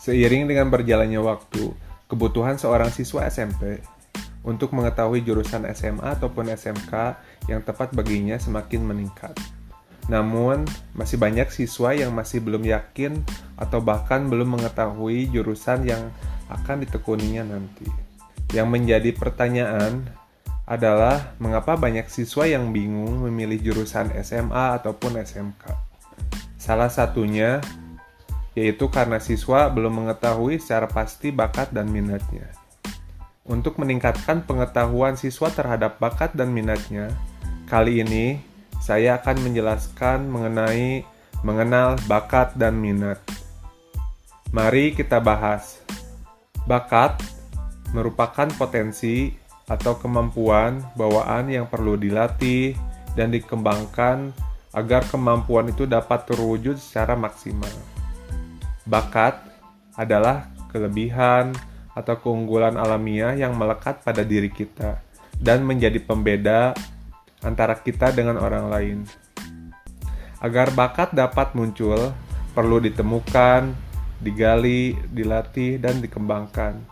Seiring dengan berjalannya waktu, kebutuhan seorang siswa SMP untuk mengetahui jurusan SMA ataupun SMK yang tepat baginya semakin meningkat. Namun, masih banyak siswa yang masih belum yakin atau bahkan belum mengetahui jurusan yang akan ditekuninya nanti. Yang menjadi pertanyaan adalah mengapa banyak siswa yang bingung memilih jurusan SMA ataupun SMK. Salah satunya yaitu karena siswa belum mengetahui secara pasti bakat dan minatnya. Untuk meningkatkan pengetahuan siswa terhadap bakat dan minatnya, kali ini saya akan menjelaskan mengenai mengenal bakat dan minat. Mari kita bahas. Bakat merupakan potensi atau kemampuan bawaan yang perlu dilatih dan dikembangkan agar kemampuan itu dapat terwujud secara maksimal. Bakat adalah kelebihan atau keunggulan alamiah yang melekat pada diri kita dan menjadi pembeda antara kita dengan orang lain. Agar bakat dapat muncul, perlu ditemukan, digali, dilatih, dan dikembangkan.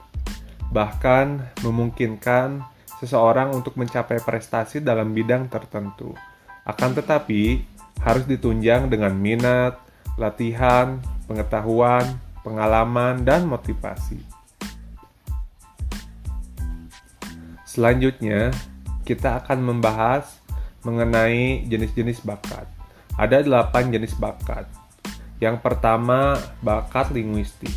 Bahkan memungkinkan seseorang untuk mencapai prestasi dalam bidang tertentu. Akan tetapi, harus ditunjang dengan minat, latihan, pengetahuan, pengalaman, dan motivasi. Selanjutnya, kita akan membahas mengenai jenis-jenis bakat. Ada 8 jenis bakat. Yang pertama, bakat linguistik,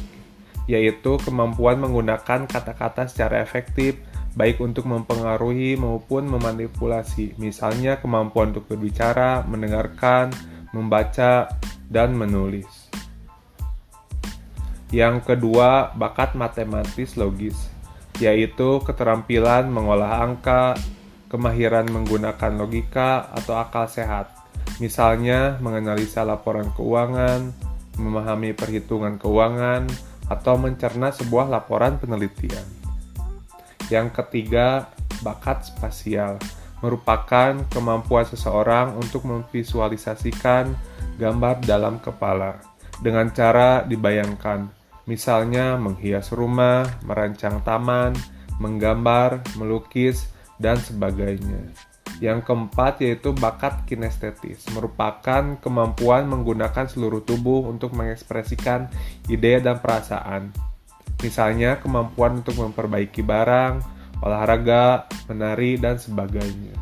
yaitu kemampuan menggunakan kata-kata secara efektif, baik untuk mempengaruhi maupun memanipulasi. Misalnya, kemampuan untuk berbicara, mendengarkan, membaca, dan menulis. Yang kedua, bakat matematis logis, yaitu keterampilan mengolah angka, kemahiran menggunakan logika atau akal sehat. Misalnya, menganalisa laporan keuangan, memahami perhitungan keuangan, atau mencerna sebuah laporan penelitian. Yang ketiga, bakat spasial, merupakan kemampuan seseorang untuk memvisualisasikan gambar dalam kepala dengan cara dibayangkan. Misalnya menghias rumah, merancang taman, menggambar, melukis, dan sebagainya. Yang keempat yaitu bakat kinestetis, merupakan kemampuan menggunakan seluruh tubuh untuk mengekspresikan ide dan perasaan. Misalnya kemampuan untuk memperbaiki barang, olahraga, menari, dan sebagainya.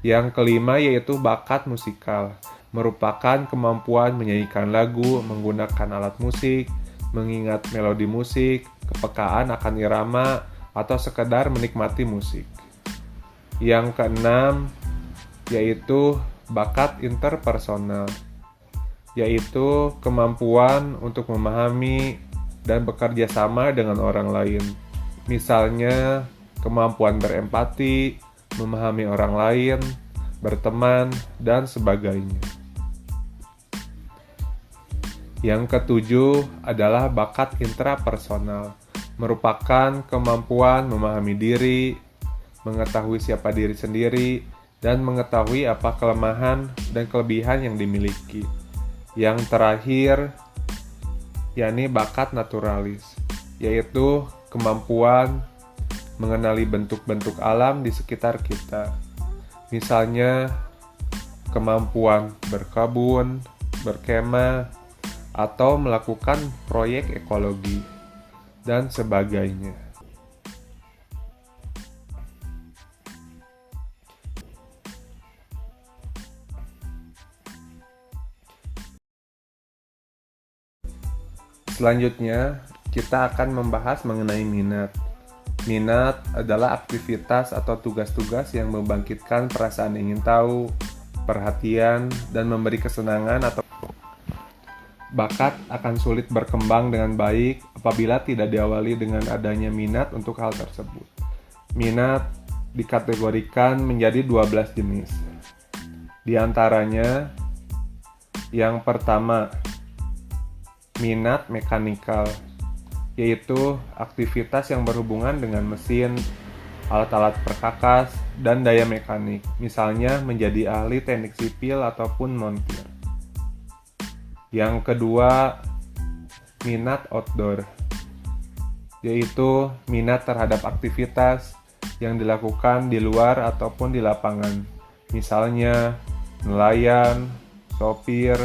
Yang kelima yaitu bakat musikal, merupakan kemampuan menyanyikan lagu, menggunakan alat musik, mengingat melodi musik, kepekaan akan irama, atau sekedar menikmati musik. Yang keenam yaitu bakat interpersonal, yaitu kemampuan untuk memahami dan bekerja sama dengan orang lain. Misalnya, kemampuan berempati, memahami orang lain, berteman, dan sebagainya. Yang ketujuh adalah bakat intrapersonal, merupakan kemampuan memahami diri, mengetahui siapa diri sendiri, dan mengetahui apa kelemahan dan kelebihan yang dimiliki. Yang terakhir, yakni bakat naturalis, yaitu kemampuan mengenali bentuk-bentuk alam di sekitar kita. Misalnya, kemampuan berkebun, berkemah, atau melakukan proyek ekologi, dan sebagainya. Selanjutnya, kita akan membahas mengenai minat. Minat adalah aktivitas atau tugas-tugas yang membangkitkan perasaan ingin tahu, perhatian, dan memberi kesenangan atau bakat akan sulit berkembang dengan baik apabila tidak diawali dengan adanya minat untuk hal tersebut. Minat dikategorikan menjadi 12 jenis. Di antaranya, yang pertama, minat mekanikal, yaitu aktivitas yang berhubungan dengan mesin, alat-alat perkakas, dan daya mekanik, misalnya menjadi ahli teknik sipil ataupun montir. Yang kedua, minat outdoor, yaitu minat terhadap aktivitas yang dilakukan di luar ataupun di lapangan. Misalnya nelayan, sopir,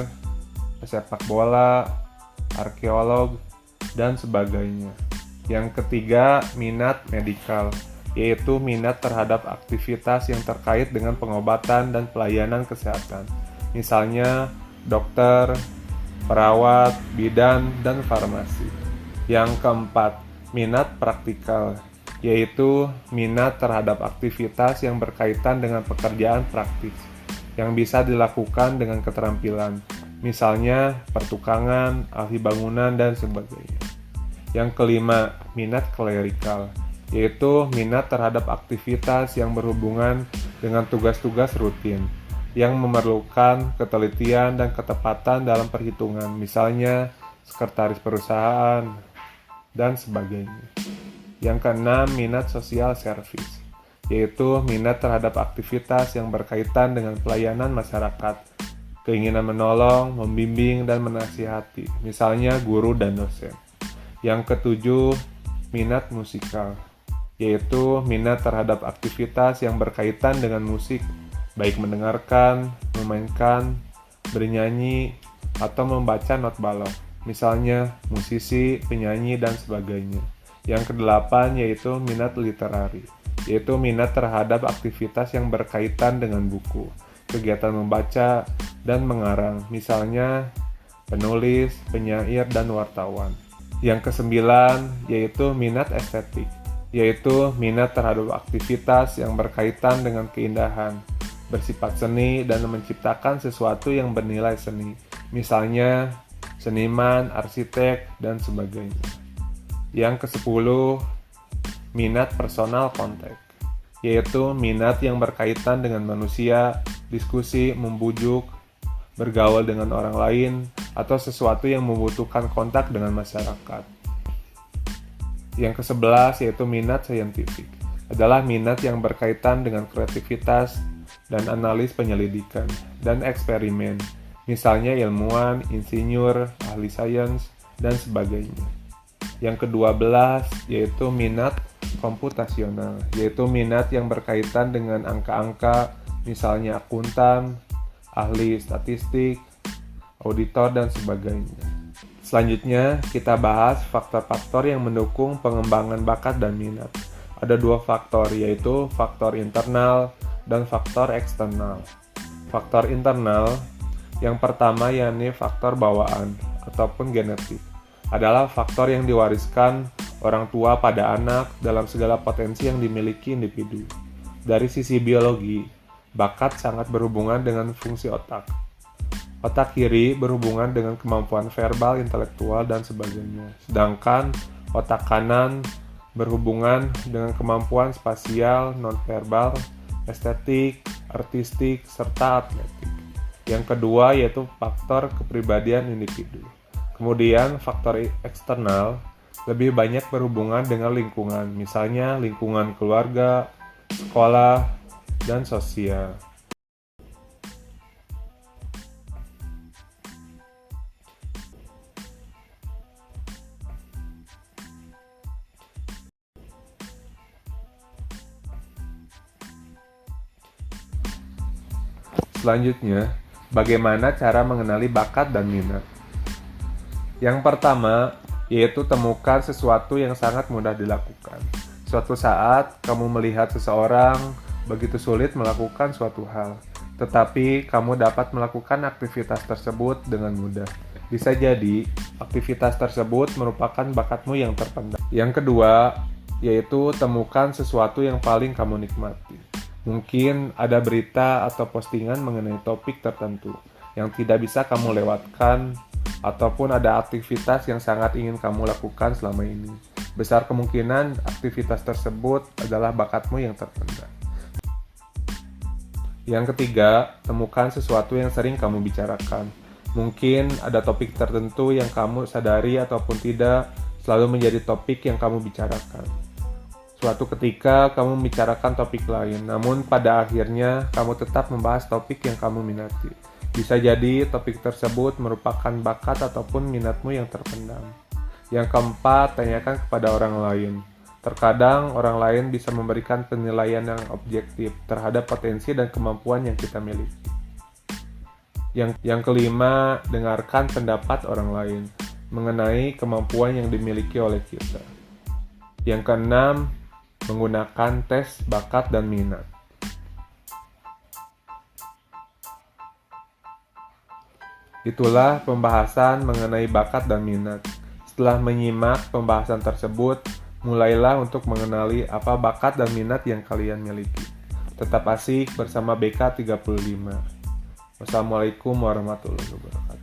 pesepak bola, arkeolog, dan sebagainya. Yang ketiga, minat medikal, yaitu minat terhadap aktivitas yang terkait dengan pengobatan dan pelayanan kesehatan. Misalnya dokter, perawat, bidan, dan farmasi. Yang keempat, minat praktikal, yaitu minat terhadap aktivitas yang berkaitan dengan pekerjaan praktis yang bisa dilakukan dengan keterampilan, misalnya pertukangan, ahli bangunan, dan sebagainya. Yang kelima, minat klerikal, yaitu minat terhadap aktivitas yang berhubungan dengan tugas-tugas rutin yang memerlukan ketelitian dan ketepatan dalam perhitungan, misalnya sekretaris perusahaan, dan sebagainya. Yang keenam, minat sosial service, yaitu minat terhadap aktivitas yang berkaitan dengan pelayanan masyarakat, keinginan menolong, membimbing, dan menasihati, misalnya guru dan dosen. Yang ketujuh, minat musikal, yaitu minat terhadap aktivitas yang berkaitan dengan musik, baik mendengarkan, memainkan, bernyanyi, atau membaca not balok, misalnya musisi, penyanyi, dan sebagainya. Yang kedelapan yaitu minat literari, yaitu minat terhadap aktivitas yang berkaitan dengan buku, kegiatan membaca, dan mengarang, misalnya penulis, penyair, dan wartawan. Yang kesembilan yaitu minat estetik, yaitu minat terhadap aktivitas yang berkaitan dengan keindahan, bersifat seni, dan menciptakan sesuatu yang bernilai seni, misalnya seniman, arsitek, dan sebagainya. Yang ke-10, minat personal contact, yaitu minat yang berkaitan dengan manusia, diskusi, membujuk, bergaul dengan orang lain, atau sesuatu yang membutuhkan kontak dengan masyarakat. Yang ke-11 yaitu minat saintifik, adalah minat yang berkaitan dengan kreativitas dan analis penyelidikan dan eksperimen, misalnya ilmuwan, insinyur, ahli sains, dan sebagainya. Yang ke-12 yaitu minat komputasional, yaitu minat yang berkaitan dengan angka-angka, misalnya akuntan, ahli statistik, auditor, dan sebagainya. Selanjutnya, kita bahas faktor-faktor yang mendukung pengembangan bakat dan minat. Ada dua faktor, yaitu faktor internal dan faktor eksternal. Faktor internal, yang pertama yakni faktor bawaan ataupun genetik, adalah faktor yang diwariskan orang tua pada anak dalam segala potensi yang dimiliki individu. Dari sisi biologi, bakat sangat berhubungan dengan fungsi otak. Otak kiri berhubungan dengan kemampuan verbal, intelektual, dan sebagainya. Sedangkan otak kanan berhubungan dengan kemampuan spasial, nonverbal, estetik, artistik, serta atletik. Yang kedua yaitu faktor kepribadian individu. Kemudian faktor eksternal lebih banyak berhubungan dengan lingkungan, misalnya lingkungan keluarga, sekolah, dan sosial. Selanjutnya, bagaimana cara mengenali bakat dan minat? Yang pertama, yaitu temukan sesuatu yang sangat mudah dilakukan. Suatu saat, kamu melihat seseorang begitu sulit melakukan suatu hal, tetapi kamu dapat melakukan aktivitas tersebut dengan mudah. Bisa jadi, aktivitas tersebut merupakan bakatmu yang terpendam. Yang kedua, yaitu temukan sesuatu yang paling kamu nikmati. Mungkin ada berita atau postingan mengenai topik tertentu yang tidak bisa kamu lewatkan, ataupun ada aktivitas yang sangat ingin kamu lakukan selama ini. Besar kemungkinan aktivitas tersebut adalah bakatmu yang terpendam. Yang ketiga, temukan sesuatu yang sering kamu bicarakan. Mungkin ada topik tertentu yang kamu sadari ataupun tidak selalu menjadi topik yang kamu bicarakan. Suatu ketika kamu membicarakan topik lain, namun pada akhirnya kamu tetap membahas topik yang kamu minati. Bisa jadi topik tersebut merupakan bakat ataupun minatmu yang terpendam. Yang keempat, tanyakan kepada orang lain. Terkadang orang lain bisa memberikan penilaian yang objektif terhadap potensi dan kemampuan yang kita miliki. Yang kelima, dengarkan pendapat orang lain mengenai kemampuan yang dimiliki oleh kita. Yang keenam, menggunakan tes bakat dan minat. Itulah pembahasan mengenai bakat dan minat. Setelah menyimak pembahasan tersebut, mulailah untuk mengenali apa bakat dan minat yang kalian miliki. Tetap asik bersama BK35. Wassalamualaikum warahmatullahi wabarakatuh.